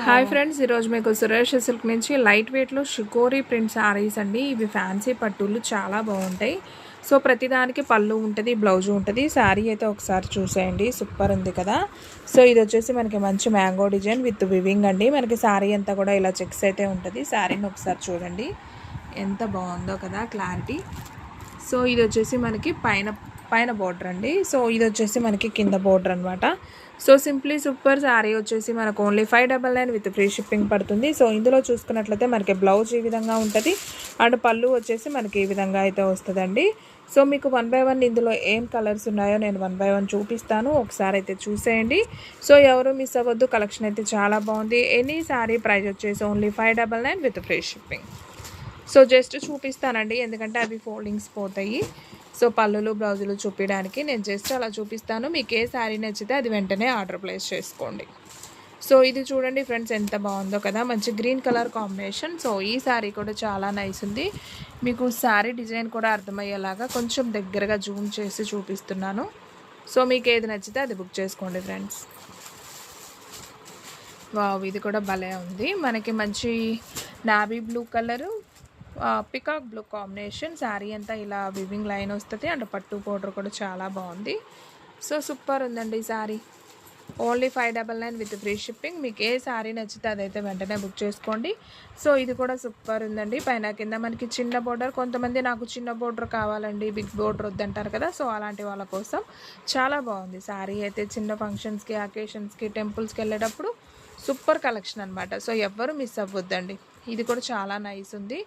Hi friends, ఈరోజు మీకు Suresh silk నుంచి లైట్ వెయిట్లో షికోరీ ప్రింట్ శారీస్ అండి. ఇవి ఫ్యాన్సీ పట్టులు చాలా బాగుంటాయి. సో ప్రతిదానికి పళ్ళు ఉంటుంది, బ్లౌజ్ ఉంటుంది. శారీ అయితే ఒకసారి చూసేయండి, సూపర్ ఉంది కదా. సో ఇది వచ్చేసి మనకి మంచి మ్యాంగో డిజైన్ విత్ వివింగ్ అండి. మనకి శారీ అంతా కూడా ఇలా చెక్స్ అయితే ఉంటుంది. శారీని ఒకసారి చూడండి, ఎంత బాగుందో కదా క్లారిటీ. సో ఇది వచ్చేసి మనకి పైన బోర్డర్ అండి. సో ఇది వచ్చేసి మనకి కింద బోర్డర్ అనమాట. సో సింప్లీ సూపర్ శారీ వచ్చేసి మనకు ఓన్లీ 599 విత్ ఫ్రీ షిప్పింగ్ పడుతుంది. సో ఇందులో చూసుకున్నట్లయితే మనకి బ్లౌజ్ ఈ విధంగా ఉంటుంది అండ్ పళ్ళు వచ్చేసి మనకి ఈ విధంగా అయితే వస్తుందండి. సో మీకు 1 by 1 ఇందులో ఏం కలర్స్ ఉన్నాయో నేను 1 by 1 చూపిస్తాను, ఒకసారి అయితే చూసేయండి. సో ఎవరు మిస్ అవ్వద్దు, కలెక్షన్ అయితే చాలా బాగుంది. ఎనీ శారీ ప్రైస్ వచ్చేసి only 599 with free shipping. So just చూపిస్తానండి, ఎందుకంటే అవి ఫోల్డింగ్స్ పోతాయి. సో పళ్ళులు బ్లౌజులు చూపించడానికి నేను జస్ట్ అలా చూపిస్తాను. మీకు ఏ శారీ నచ్చితే అది వెంటనే ఆర్డర్ ప్లేస్ చేసుకోండి. సో ఇది చూడండి ఫ్రెండ్స్, ఎంత బాగుందో కదా, మంచి గ్రీన్ కలర్ కాంబినేషన్. సో ఈ శారీ కూడా చాలా నైస్ ఉంది. మీకు శారీ డిజైన్ కూడా అర్థమయ్యేలాగా కొంచెం దగ్గరగా జూమ్ చేసి చూపిస్తున్నాను. సో మీకు ఏది నచ్చితే అది బుక్ చేసుకోండి ఫ్రెండ్స్. వావ్, ఇది కూడా భలే ఉంది. మనకి మంచి navy blue colour, peacock blue combination. Sari అంతా ఇలా వివింగ్ లైన్ వస్తుంది అండ్ పట్టు పౌడర్ కూడా చాలా బాగుంది. సో సూపర్ ఉందండి ఈ sari. Only 599 with free shipping. మీకు ఏ శారీ నచ్చితే అదైతే వెంటనే బుక్ చేసుకోండి. సో ఇది కూడా సూపర్ ఉందండి. పైన కింద మనకి చిన్న బోర్డర్. కొంతమంది నాకు చిన్న బోర్డర్ కావాలండి, బిగ్ బోర్డర్ వద్దంటారు కదా, సో అలాంటి వాళ్ళ కోసం చాలా బాగుంది శారీ అయితే. చిన్న ఫంక్షన్స్కి, అకేషన్స్కి, టెంపుల్స్కి వెళ్ళేటప్పుడు సూపర్ కలెక్షన్ అనమాట. సో ఎవ్వరు మిస్ అవ్వద్దండి. ఇది కూడా చాలా నైస్ ఉంది.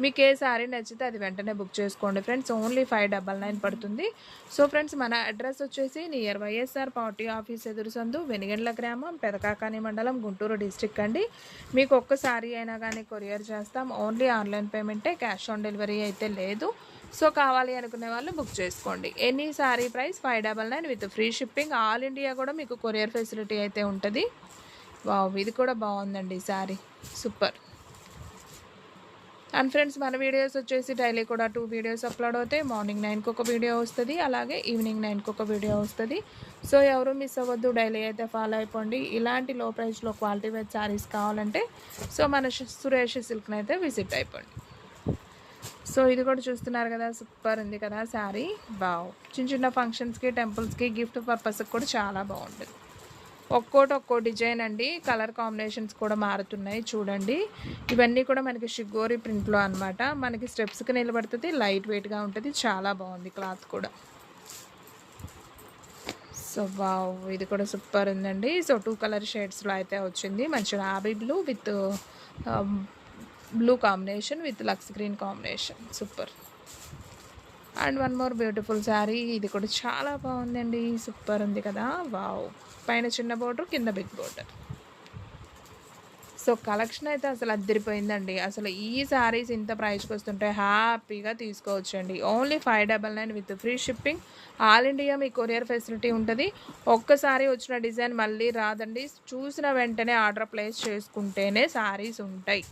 మీకు ఏ శారీ నచ్చితే అది వెంటనే బుక్ చేసుకోండి ఫ్రెండ్స్. ఓన్లీ 599 పడుతుంది. సో ఫ్రెండ్స్, మన అడ్రస్ వచ్చేసి నియర్ వైఎస్ఆర్ పార్టీ ఆఫీస్ ఎదురు సందు, వెనిగండ్ల గ్రామం, పెదకాకాని మండలం, గుంటూరు డిస్ట్రిక్ట్ అండి. మీకు ఒక్క శారీ అయినా కానీ కొరియర్ చేస్తాం. ఓన్లీ ఆన్లైన్ పేమెంటే, క్యాష్ ఆన్ డెలివరీ అయితే లేదు. సో కావాలి అనుకునే వాళ్ళు బుక్ చేసుకోండి. Any sari price 599 with free shipping. All India కూడా మీకు కొరియర్ ఫెసిలిటీ అయితే ఉంటుంది. వావ్, ఇది కూడా బాగుందండి శారీ, సూపర్. అండ్ ఫ్రెండ్స్, మన వీడియోస్ వచ్చేసి డైలీ కూడా 2 వీడియోస్ అప్లోడ్ అవుతాయి. మార్నింగ్ 9కి ఒక వీడియో వస్తుంది, అలాగే ఈవినింగ్ 9కి ఒక వీడియో వస్తుంది. సో ఎవరు మిస్ అవ్వద్దు, డైలీ అయితే ఫాలో అయిపోండి. ఇలాంటి లో ప్రైస్లో క్వాలిటీ వైజ్ శారీస్ కావాలంటే సో మన సురేష్ సిల్క్ని అయితే విజిట్ అయిపోండి. సో ఇది కూడా చూస్తున్నారు కదా, సూపర్ ఉంది కదా శారీ. బావ్, చిన్న చిన్న ఫంక్షన్స్కి, టెంపుల్స్కి, గిఫ్ట్ పర్పస్కి కూడా చాలా బాగుంటుంది. ఒక్కో డిజైన్ అండి. కలర్ కాంబినేషన్స్ కూడా మారుతున్నాయి చూడండి. ఇవన్నీ కూడా మనకి షిగోరి ప్రింట్లో అనమాట. మనకి స్టెప్స్కి నిలబడుతుంది, లైట్ వెయిట్గా ఉంటుంది, చాలా బాగుంది క్లాత్ కూడా. సో వావ్, ఇది కూడా సూపర్ ఉందండి. సో 2 కలర్ షేడ్స్లో అయితే వచ్చింది. మంచి navy blue with blue combination with lux green combination, super. And one more beautiful sari. ఇది కూడా చాలా బాగుందండి, సూపర్ ఉంది కదా. వావ్, పైన చిన్న బోర్డర్, కింద బిగ్ బోర్డర్. సో కలెక్షన్ అయితే అసలు అద్దరిపోయిందండి. అసలు ఈ శారీస్ ఇంత ప్రైస్కి వస్తుంటే హ్యాపీగా తీసుకోవచ్చండి. Only 599 with free shipping. All India me courier facility ఉంటుంది. ఒక్కసారి వచ్చిన డిజైన్ మళ్ళీ రాదండి. చూసిన వెంటనే ఆర్డర్ ప్లేస్ చేసుకుంటేనే శారీస్ ఉంటాయి.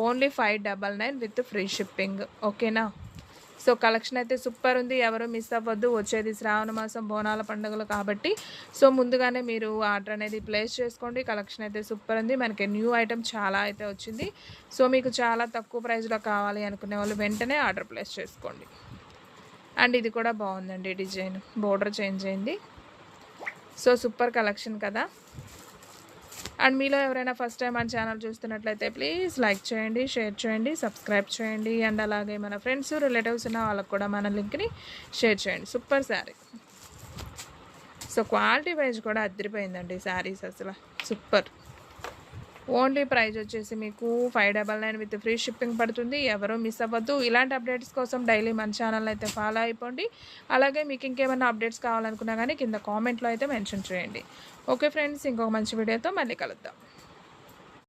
ఓన్లీ 599 విత్ ఫ్రీ షిప్పింగ్, ఓకేనా. సో కలెక్షన్ అయితే సూపర్ ఉంది, ఎవరు మిస్ అవ్వద్దు. వచ్చేది శ్రావణ మాసం, బోనాల పండుగలు కాబట్టి సో ముందుగానే మీరు ఆర్డర్ అనేది ప్లేస్ చేసుకోండి. కలెక్షన్ అయితే సూపర్ ఉంది. మనకి న్యూ ఐటమ్ చాలా అయితే వచ్చింది. సో మీకు చాలా తక్కువ ప్రైస్లో కావాలి అనుకునే వాళ్ళు వెంటనే ఆర్డర్ ప్లేస్ చేసుకోండి. అండ్ ఇది కూడా బాగుందండి, డిజైన్ బోర్డర్ చేంజ్ అయింది. సో సూపర్ కలెక్షన్ కదా. అండ్ మీలో ఎవరైనా ఫస్ట్ టైం మన ఛానల్ చూస్తున్నట్లయితే ప్లీజ్ లైక్ చేయండి, షేర్ చేయండి, సబ్స్క్రైబ్ చేయండి. అండ్ అలాగే మన ఫ్రెండ్స్, రిలేటివ్స్ ఉన్న వాళ్ళకు కూడా మన లింక్ని షేర్ చేయండి. Super sari. So quality wise కూడా అద్దరిపోయిందండి శారీస్, అసలు సూపర్. ఓన్లీ ప్రైస్ వచ్చేసి మీకు 599 విత్ ఫ్రీ షిప్పింగ్ పడుతుంది. ఎవరో మిస్ అవ్వద్దు. ఇలాంటి అప్డేట్స్ కోసం డైలీ మన ఛానల్ అయితే ఫాలో అయిపోండి. అలాగే మీకు ఇంకేమైనా అప్డేట్స్ కావాలనుకున్నా కానీ కింద కామెంట్లో అయితే మెన్షన్ చేయండి. ఓకే ఫ్రెండ్స్, ఇంకొక మంచి వీడియోతో మళ్ళీ కలుద్దాం.